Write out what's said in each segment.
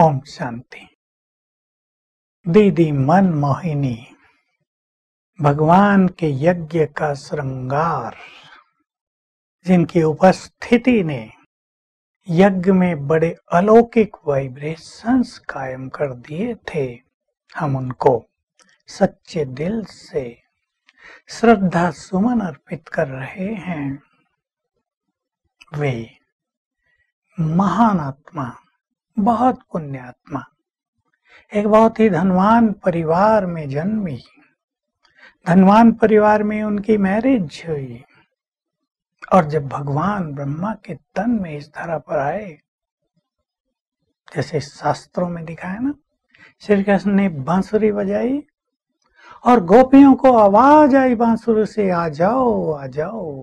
ओम शांति। दीदी मन मोहिनी भगवान के यज्ञ का श्रृंगार, जिनकी उपस्थिति ने यज्ञ में बड़े अलौकिक वाइब्रेशंस कायम कर दिए थे, हम उनको सच्चे दिल से श्रद्धा सुमन अर्पित कर रहे हैं। वे महान आत्मा, बहुत पुण्यात्मा, एक बहुत ही धनवान परिवार में जन्मी, धनवान परिवार में उनकी मैरिज हुई और जब भगवान ब्रह्मा के तन में इस धरा पर आए, जैसे शास्त्रों में दिखाया ना, श्री कृष्ण ने बांसुरी बजाई और गोपियों को आवाज आई बांसुरी से, आ जाओ आ जाओ,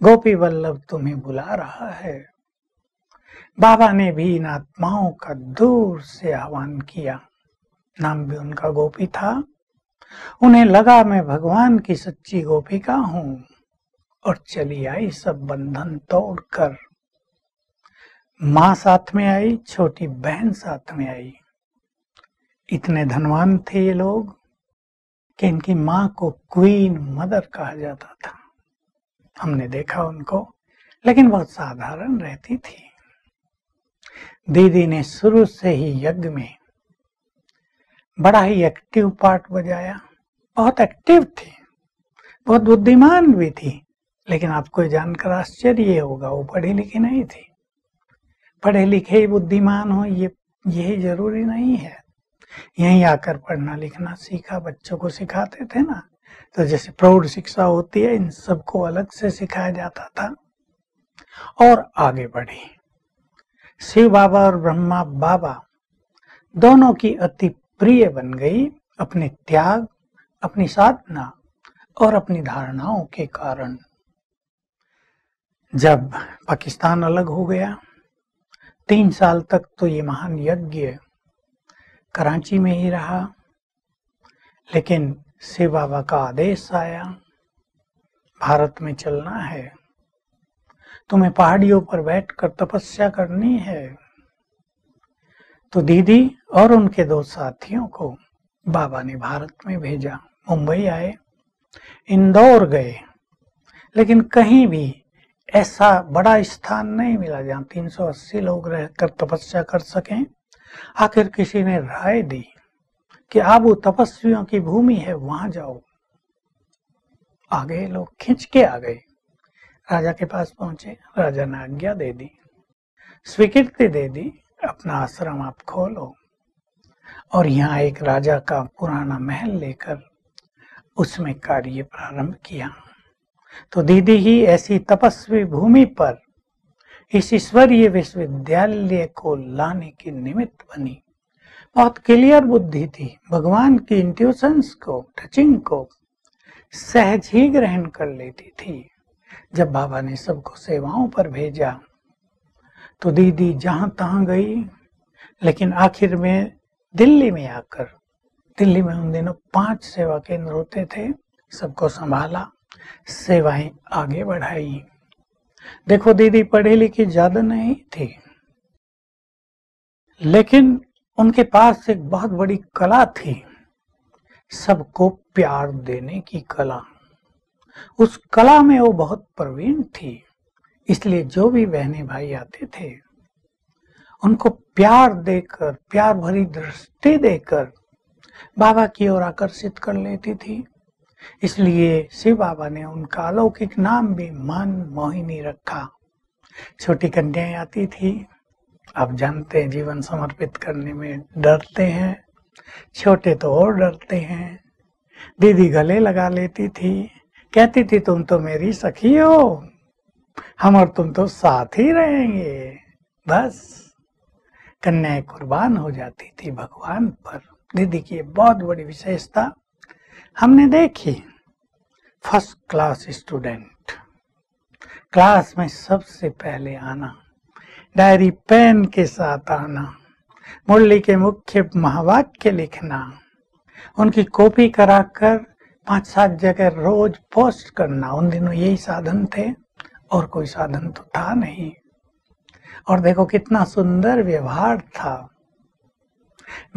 गोपी वल्लभ तुम्हें बुला रहा है। बाबा ने भी इन आत्माओं का दूर से आह्वान किया। नाम भी उनका गोपी था। उन्हें लगा मैं भगवान की सच्ची गोपिका हूं और चली आई सब बंधन तोड़कर। माँ साथ में आई, छोटी बहन साथ में आई। इतने धनवान थे ये लोग कि इनकी माँ को क्वीन मदर कहा जाता था। हमने देखा उनको, लेकिन बहुत साधारण रहती थी। दीदी ने शुरू से ही यज्ञ में बड़ा ही एक्टिव पार्ट बजाया। बहुत एक्टिव थी, बहुत बुद्धिमान भी थी, लेकिन आपको जानकर आश्चर्य होगा, वो पढ़ी लिखी नहीं थी। पढ़े लिखे ही बुद्धिमान हो यही जरूरी नहीं है। यहीं आकर पढ़ना लिखना सीखा, बच्चों को सिखाते थे ना, तो जैसे प्रौढ़ शिक्षा होती है, इन सबको अलग से सिखाया जाता था और आगे बढ़ी। शिव बाबा और ब्रह्मा बाबा दोनों की अति प्रिय बन गई, अपने त्याग, अपनी साधना और अपनी धारणाओं के कारण। जब पाकिस्तान अलग हो गया, 3 साल तक तो ये महान यज्ञ कराची में ही रहा, लेकिन शिव बाबा का आदेश आया, भारत में चलना है, तुम्हें पहाड़ियों पर बैठकर तपस्या करनी है। तो दीदी और उनके 2 साथियों को बाबा ने भारत में भेजा। मुंबई आए, इंदौर गए, लेकिन कहीं भी ऐसा बड़ा स्थान नहीं मिला जहां 380 लोग रहकर तपस्या कर सकें। आखिर किसी ने राय दी कि आबू तपस्वियों की भूमि है, वहां जाओ। आ गए लोग, खिंच के आ गए। राजा के पास पहुंचे, राजा ने आज्ञा दे दी, स्वीकृति दे दी, अपना आश्रम आप खोलो। और यहाँ एक राजा का पुराना महल लेकर उसमें कार्य प्रारंभ किया। तो दीदी ही ऐसी तपस्वी भूमि पर इस ईश्वरीय विश्वविद्यालय को लाने की निमित्त बनी। बहुत क्लियर बुद्धि थी, भगवान की इंट्यूशंस को, टचिंग को सहज ही ग्रहण कर लेती थी। जब बाबा ने सबको सेवाओं पर भेजा तो दीदी जहां तहां गई, लेकिन आखिर में दिल्ली में आकर, दिल्ली में उन दिनों 5 सेवा केंद्र होते थे, सबको संभाला, सेवाएं आगे बढ़ाई। देखो दीदी पढ़ी लिखी ज्यादा नहीं थी, लेकिन उनके पास एक बहुत बड़ी कला थी, सबको प्यार देने की कला। उस कला में वो बहुत प्रवीण थी, इसलिए जो भी बहने भाई आते थे उनको प्यार देकर, प्यार भरी दृष्टि देकर बाबा की ओर आकर्षित कर लेती थी। इसलिए शिव बाबा ने उनका अलौकिक नाम भी मन मोहिनी रखा। छोटी कन्याएं आती थी, आप जानते हैं जीवन समर्पित करने में डरते हैं, छोटे तो और डरते हैं। दीदी गले लगा लेती थी, कहती थी तुम तो मेरी सखी हो, हम और तुम तो साथ ही रहेंगे। बस कन्याएं कुर्बान हो जाती थी भगवान पर। दीदी की बहुत बड़ी विशेषता हमने देखी। फर्स्ट क्लास स्टूडेंट, क्लास में सबसे पहले आना, डायरी पेन के साथ आना, मुरली के मुख्य महावाक्य लिखना, उनकी कॉपी कराकर 5-7 जगह रोज पोस्ट करना। उन दिनों यही साधन थे और कोई साधन तो था नहीं। और देखो कितना सुंदर व्यवहार था।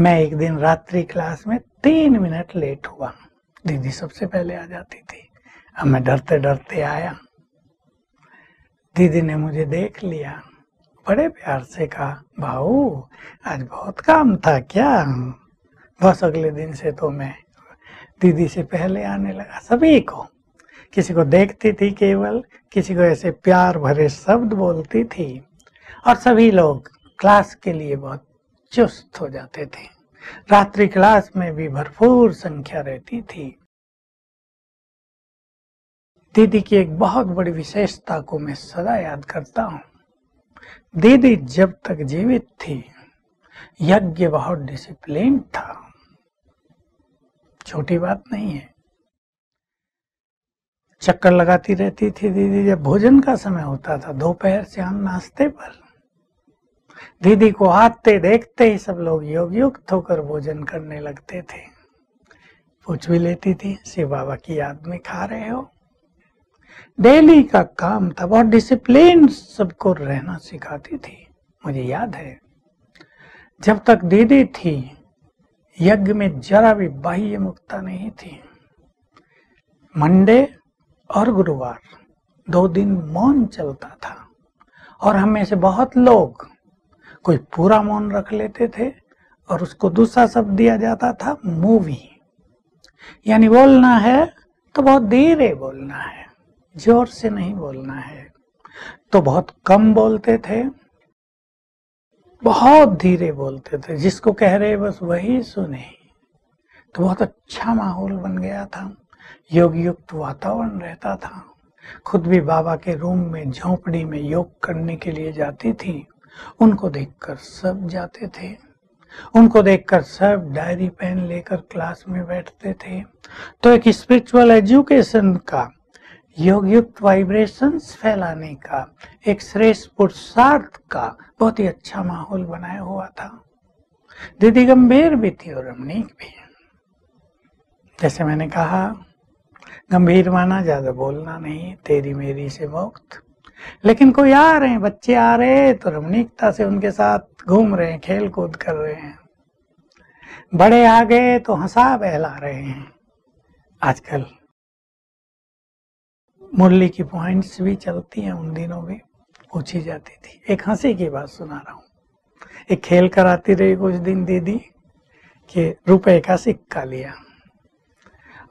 मैं एक दिन रात्रि क्लास में 3 मिनट लेट हुआ। दीदी सबसे पहले आ जाती थी। अब मैं डरते डरते आया। दीदी ने मुझे देख लिया, बड़े प्यार से कहा, भाऊ आज बहुत काम था क्या? बस अगले दिन से तो मैं दीदी से पहले आने लगा। सभी को, किसी को देखती थी केवल, किसी को ऐसे प्यार भरे शब्द बोलती थी, और सभी लोग क्लास के लिए बहुत चुस्त हो जाते थे। रात्रि क्लास में भी भरपूर संख्या रहती थी। दीदी की एक बहुत बड़ी विशेषता को मैं सदा याद करता हूँ। दीदी जब तक जीवित थी, यज्ञ बहुत डिसिप्लिन था, छोटी बात नहीं है। चक्कर लगाती रहती थी दीदी। जब भोजन का समय होता था, दोपहर शाम नाश्ते पर, दीदी को आते देखते ही सब लोग योग युक्त होकर भोजन करने लगते थे। पूछ भी लेती थी, शिव बाबा की याद में खा रहे हो? डेली का काम था, बहुत डिसिप्लिन सबको रहना सिखाती थी। मुझे याद है, जब तक दीदी थी, यज्ञ में जरा भी बाह्य मुक्ता नहीं थी। मंडे और गुरुवार 2 दिन मौन चलता था, और हम में से बहुत लोग कोई पूरा मौन रख लेते थे, और उसको दूसरा शब्द दिया जाता था मूवी। यानी बोलना है तो बहुत धीरे बोलना है, जोर से नहीं बोलना है। तो बहुत कम बोलते थे, बहुत धीरे बोलते थे, जिसको कह रहे बस वही सुने। तो बहुत अच्छा माहौल बन गया था, योग युक्त वातावरण रहता था। खुद भी बाबा के रूम में झोंपड़ी में योग करने के लिए जाती थी। उनको देखकर सब जाते थे, उनको देखकर सब डायरी पेन लेकर क्लास में बैठते थे। तो एक स्पिरिचुअल एजुकेशन का, योग युक्त वाइब्रेशंस फैलाने का, एक श्रेष्ठ पुरुषार्थ का बहुत ही अच्छा माहौल बनाया हुआ था। दीदी गंभीर भी थी और रमणीक भी। जैसे मैंने कहा, गंभीर माना ज्यादा बोलना नहीं, तेरी मेरी से मुक्त। लेकिन कोई आ रहे हैं, बच्चे आ रहे हैं तो रमणीकता से उनके साथ घूम रहे हैं, खेल कूद कर रहे हैं। बड़े आ गए तो हंसा बहला रहे हैं। आजकल मुरली की पॉइंट्स भी चलती हैं, उन दिनों भी पूछी जाती थी। एक हंसी की बात सुना रहा हूँ। एक खेल कराती रही कुछ दिन दीदी कि रुपए का सिक्का लिया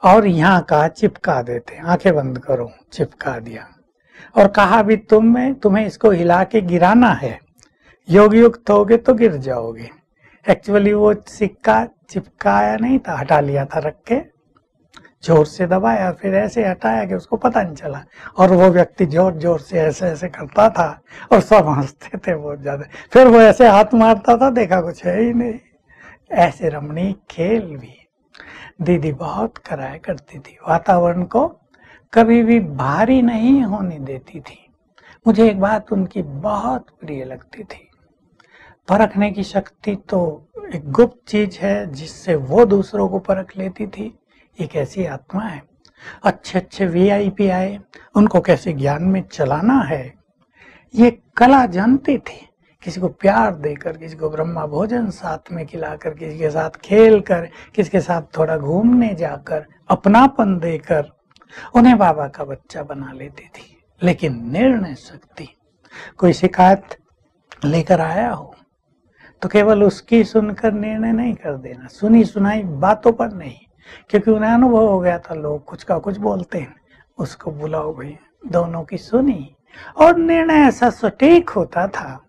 और यहाँ का चिपका देते, आंखें बंद करो, चिपका दिया, और कहा भी तुम्हें इसको हिला के गिराना है, योग युक्त होगे तो गिर जाओगे। एक्चुअली वो सिक्का चिपकाया नहीं था, हटा लिया था, रख के जोर से दबाया, फिर ऐसे हटाया कि उसको पता नहीं चला, और वो व्यक्ति जोर जोर से ऐसे ऐसे करता था और सब हंसते थे बहुत ज्यादा। फिर वो ऐसे हाथ मारता था, देखा कुछ है ही नहीं। ऐसे रमणीक खेल भी दीदी बहुत कराया करती थी। वातावरण को कभी भी भारी नहीं होने देती थी। मुझे एक बात उनकी बहुत प्रिय लगती थी, परखने की शक्ति तो एक गुप्त चीज है जिससे वो दूसरों को परख लेती थी। एक ऐसी आत्मा है, अच्छे अच्छे वीआईपी आए, उनको कैसे ज्ञान में चलाना है ये कला जानती थी। किसी को प्यार देकर, किसी को ब्रह्मा भोजन साथ में खिलाकर, किसी के साथ खेल कर, किसी के साथ थोड़ा घूमने जाकर, अपनापन देकर उन्हें बाबा का बच्चा बना लेती थी। लेकिन निर्णय शक्ति, कोई शिकायत लेकर आया हो तो केवल उसकी सुनकर निर्णय नहीं कर देना, सुनी सुनाई बातों पर नहीं, क्योंकि उन्हें अनुभव हो गया था लोग कुछ का कुछ बोलते हैं, उसको बुलाओ भाई, दोनों की सुनी, और निर्णय ऐसा सटीक होता था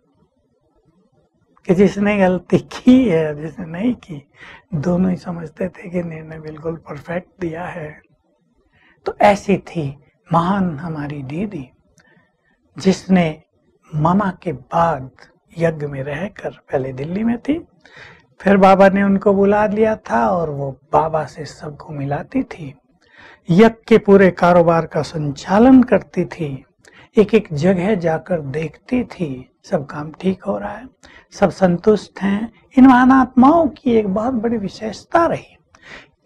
कि जिसने गलती की है, जिसने नहीं की, दोनों ही समझते थे कि निर्णय बिल्कुल परफेक्ट दिया है। तो ऐसी थी महान हमारी दीदी, जिसने मामा के बाद यज्ञ में रहकर, पहले दिल्ली में थी, फिर बाबा ने उनको बुला लिया था और वो बाबा से सबको मिलाती थी, यज्ञ के पूरे कारोबार का संचालन करती थी, एक एक जगह जाकर देखती थी सब काम ठीक हो रहा है, सब संतुष्ट हैं। इन महान आत्माओं की एक बहुत बड़ी विशेषता रही,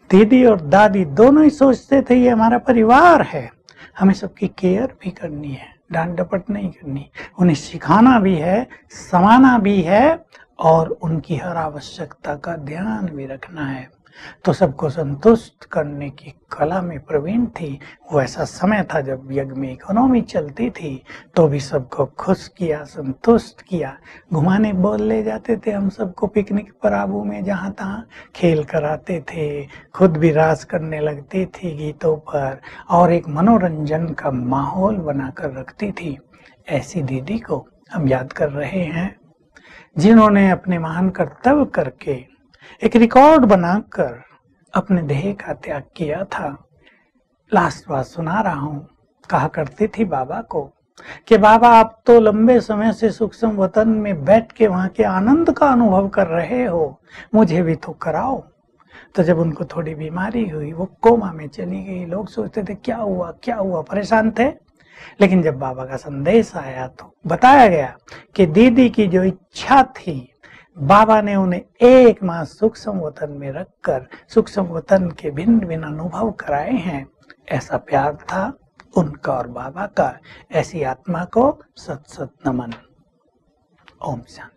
दीदी और दादी दोनों ही सोचते थे ये हमारा परिवार है, हमें सबकी केयर भी करनी है, डांट डपट नहीं करनी, उन्हें सिखाना भी है, समाना भी है और उनकी हर आवश्यकता का ध्यान भी रखना है। तो सबको संतुष्ट करने की कला में प्रवीण थी। वो ऐसा समय था जब यज्ञ में इकोनॉमी चलती थी, तो भी सबको खुश किया, संतुष्ट किया। घुमाने बोल ले जाते थे हम सबको पिकनिक पर आबू में, जहाँ तहाँ खेल कराते थे, खुद भी रास करने लगती थी गीतों पर और एक मनोरंजन का माहौल बनाकर रखती थी। ऐसी दीदी को हम याद कर रहे हैं, जिन्होंने अपने महान कर्तव्य करके एक रिकॉर्ड बनाकर अपने देह का त्याग किया था। लास्ट बात सुना रहा हूं। कहा करती थी बाबा को कि बाबा आप तो लंबे समय से सूक्ष्म वतन में बैठ के वहां के आनंद का अनुभव कर रहे हो, मुझे भी तो कराओ। तो जब उनको थोड़ी बीमारी हुई, वो कोमा में चली गई। लोग सोचते थे क्या हुआ क्या हुआ, परेशान थे। लेकिन जब बाबा का संदेश आया तो बताया गया कि दीदी की जो इच्छा थी, बाबा ने उन्हें 1 माह सूक्ष्म वतन में रखकर सूक्ष्म वतन के भिन्न भिन्न अनुभव कराए हैं। ऐसा प्यार था उनका और बाबा का। ऐसी आत्मा को सत सत नमन। ओम शांति।